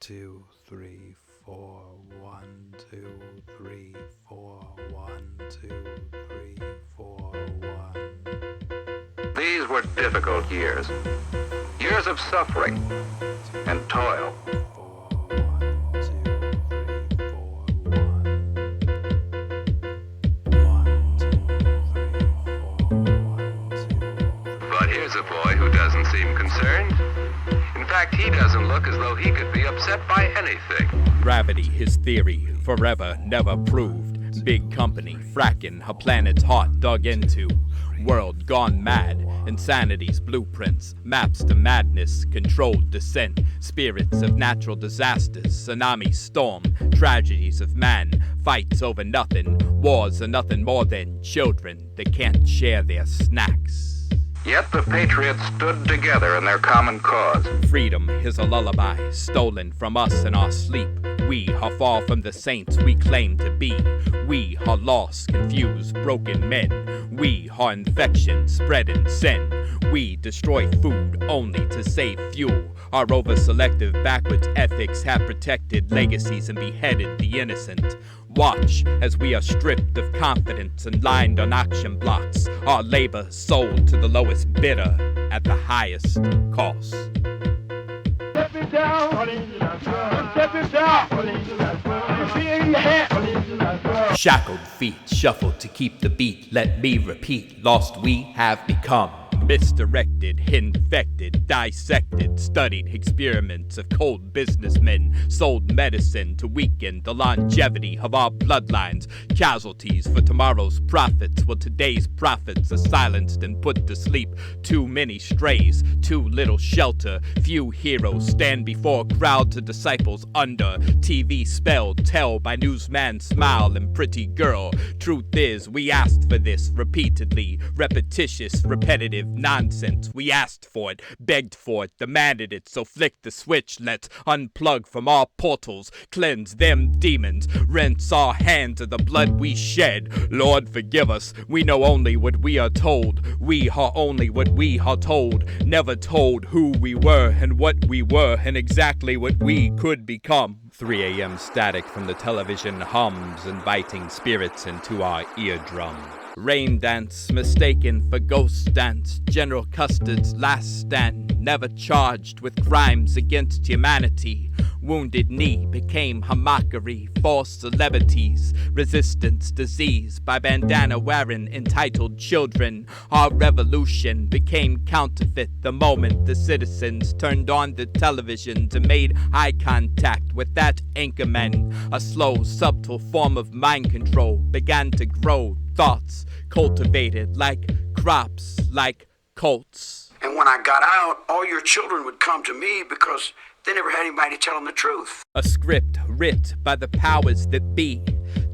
2, 3, 4. 1, 2, 3, 4. 1, 2, 3, 4. 1. These were difficult years. Years of suffering and toil. 1, 2, 3, 4. 1. 1, 2, 3, 4. 1, 2. But here's a boy who doesn't seem concerned. In fact, he doesn't look as though he could be upset by anything. Gravity, his theory, forever, never proved. Big company, fracking, her planet's heart dug into. World gone mad, insanity's blueprints, maps to madness, controlled descent, spirits of natural disasters, tsunami storm, tragedies of man, fights over nothing, wars are nothing more than children that can't share their snacks. Yet the patriots stood together in their common cause. Freedom is a lullaby, stolen from us in our sleep. We are far from the saints we claim to be. We are lost, confused, broken men. We are infection, spreading sin. We destroy food only to save fuel. Our over-selective backwards ethics have protected legacies and beheaded the innocent. Watch as we are stripped of confidence and lined on auction blocks. Our labor sold to the lowest bidder at the highest cost. Step it down, step it down, see in your hand. Shackled feet shuffle to keep the beat. Let me repeat, lost we have become. Misdirected, infected, dissected, studied experiments of cold businessmen, sold medicine to weaken the longevity of our bloodlines, casualties for tomorrow's profits, while today's prophets are silenced and put to sleep. Too many strays, too little shelter, few heroes stand before crowds of disciples under TV spelled tell by newsman smile and pretty girl. Truth is, we asked for this repeatedly, repetitious, repetitive nonsense. We asked for it, begged for it, demanded it, so flick the switch, let's unplug from our portals, cleanse them demons, rinse our hands of the blood we shed. Lord forgive us, we know only what we are told. We are only what we are told, never told who we were and what we were and exactly what we could become. 3 a.m. static from the television hums, inviting spirits into our eardrum. Rain dance mistaken for ghost dance. General Custard's last stand, never charged with crimes against humanity. Wounded Knee became her mockery. False celebrities, resistance disease by bandana wearing entitled children. Our revolution became counterfeit the moment the citizens turned on the televisions and made eye contact with that anchorman. A slow, subtle form of mind control began to grow. Thoughts cultivated like crops, like cults. And when I got out, all your children would come to me because they never had anybody to tell them the truth. A script writ by the powers that be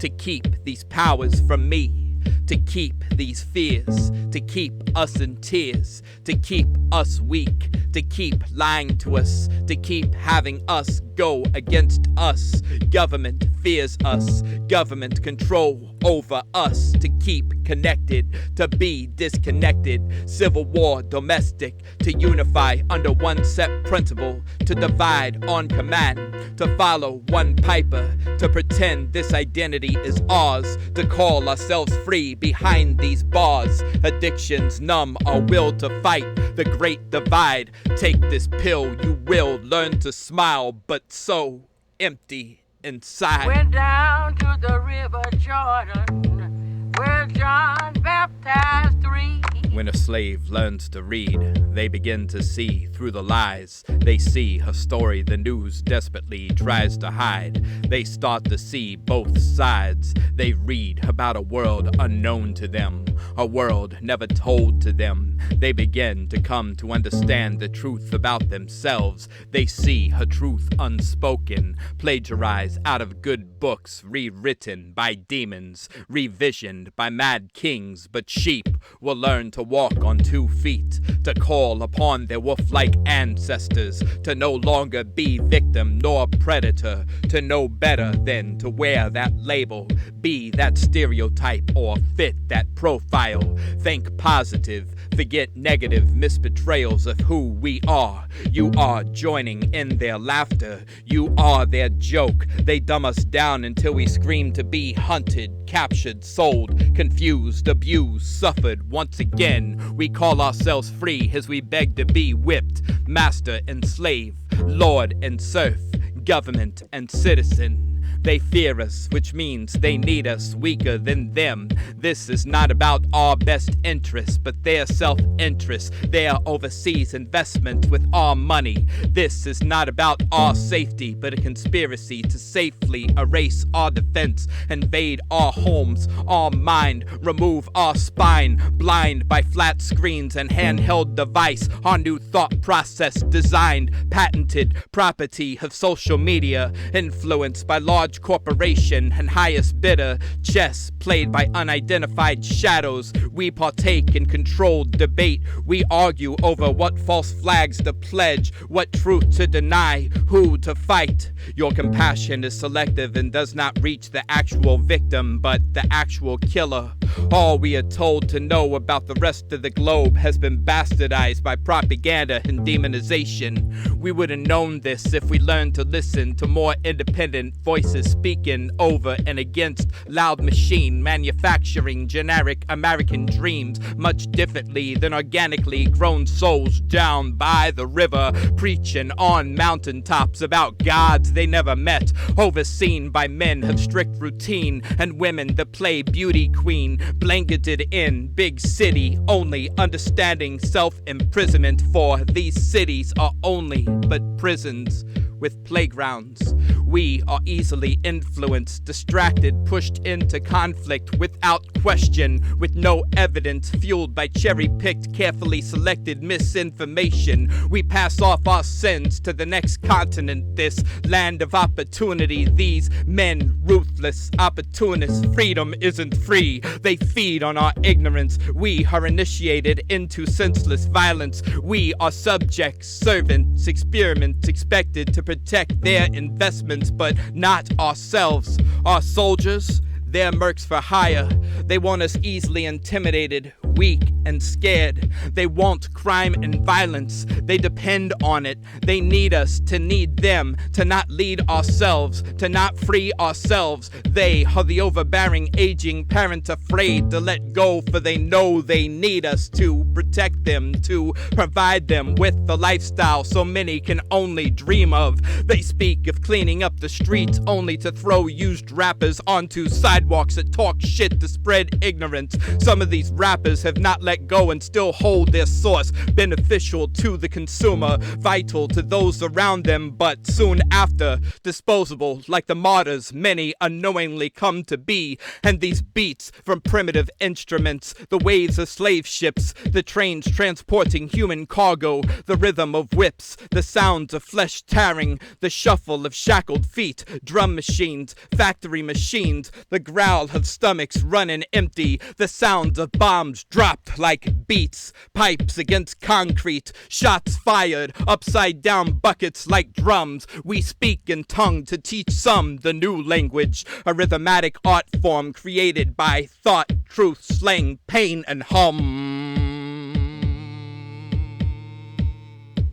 to keep these powers from me, to keep these fears, to keep us in tears, to keep us weak, to keep lying to us, to keep having us go against us. Government fears us, government control over us, to keep connected, to be disconnected. Civil war, domestic, to unify under one set principle, to divide on command, to follow one piper, to pretend this identity is ours, to call ourselves free behind these bars. Addictions numb our will to fight the great divide. Take this pill, you will learn to smile, but so empty inside. Went down to the river Jordan, where John baptized 3. When a slave learns to read, they begin to see through the lies. They see a story the news desperately tries to hide. They start to see both sides. They read about a world unknown to them, a world never told to them. They begin to come to understand the truth about themselves. They see a truth unspoken, plagiarized out of good books, rewritten by demons, revisioned by mad kings. But sheep will learn to walk on 2 feet, to call upon their wolf-like ancestors, to no longer be victim nor predator, to know better than to wear that label, be that stereotype or fit that profile. Think positive, Forget negative misportrayals of who we are. You are joining in their laughter. You are their joke. They dumb us down until we scream to be hunted, captured, sold, confused, abused, suffered. Once again, we call ourselves free as we beg to be whipped, master and slave, lord and serf, government and citizen. They fear us, which means they need us, weaker than them. This is not about our best interests, but their self-interest, their overseas investment with our money. This is not about our safety, but a conspiracy to safely erase our defense, invade our homes, our mind, remove our spine, blind by flat screens and handheld device. Our new thought process designed, patented, property of social media, influenced by large corporation and highest bidder, chess played by unidentified shadows. We partake in controlled debate. We argue over what false flags to pledge, what truth to deny, who to fight. Your compassion is selective and does not reach the actual victim, but the actual killer. All we are told to know about the rest of the globe has been bastardized by propaganda and demonization. We would have known this if we learned to listen to more independent voices speaking over and against loud machine manufacturing generic American dreams much differently than organically grown souls down by the river, preaching on mountaintops about gods they never met, overseen by men of strict routine and women that play beauty queen, blanketed in big city only, understanding self-imprisonment, for these cities are only but prisons with playgrounds. We are easily influenced, distracted, pushed into conflict without question, with no evidence, fueled by cherry-picked, carefully selected misinformation. We pass off our sins to the next continent, this land of opportunity. These men, ruthless, opportunists, freedom isn't free. They feed on our ignorance. We are initiated into senseless violence. We are subjects, servants, experiments, expected to protect their investments, but not ourselves. Our soldiers, they're mercs for hire. They want us easily intimidated, weak and scared. They want crime and violence. They depend on it. They need us to need them, to not lead ourselves, to not free ourselves. They are the overbearing, aging parents afraid to let go, for they know they need us to protect them, to provide them with the lifestyle so many can only dream of. They speak of cleaning up the streets only to throw used rappers onto sidewalks that talk shit to spread ignorance. Some of these rappers have not let go and still hold their source, beneficial to the consumer, vital to those around them, but soon after disposable, like the martyrs many unknowingly come to be. And these beats from primitive instruments, the waves of slave ships, the trains transporting human cargo, the rhythm of whips, the sounds of flesh tearing, the shuffle of shackled feet, drum machines, factory machines, the growl of stomachs running empty, the sounds of bombs dropped like beats, pipes against concrete, shots fired, upside down buckets like drums. We speak in tongue to teach some the new language, a rhythmatic art form created by thought, truth, slang, pain, and hum.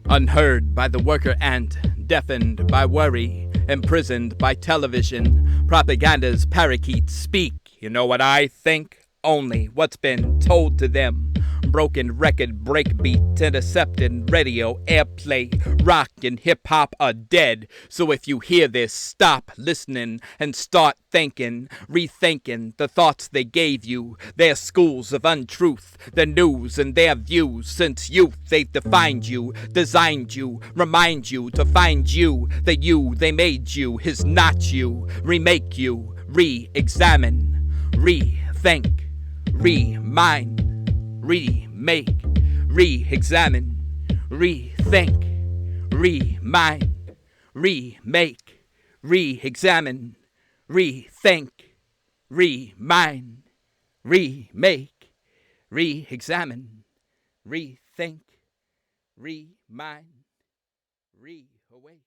Unheard by the worker ant, deafened by worry, imprisoned by television, propaganda's parakeets speak. You know what I think? Only what's been told to them. Broken record breakbeat, intercepting radio airplay. Rock and hip-hop are dead. So if you hear this, stop listening and start thinking, rethinking the thoughts they gave you. Their schools of untruth, their news and their views. Since youth they've defined you, designed you, remind you to find you. The you they made you is not you. Remake you, re-examine, rethink, remind, remake, re-examine, rethink, remind, remake, re-examine, rethink, remind, remake, re-examine, rethink, remind, re-awake.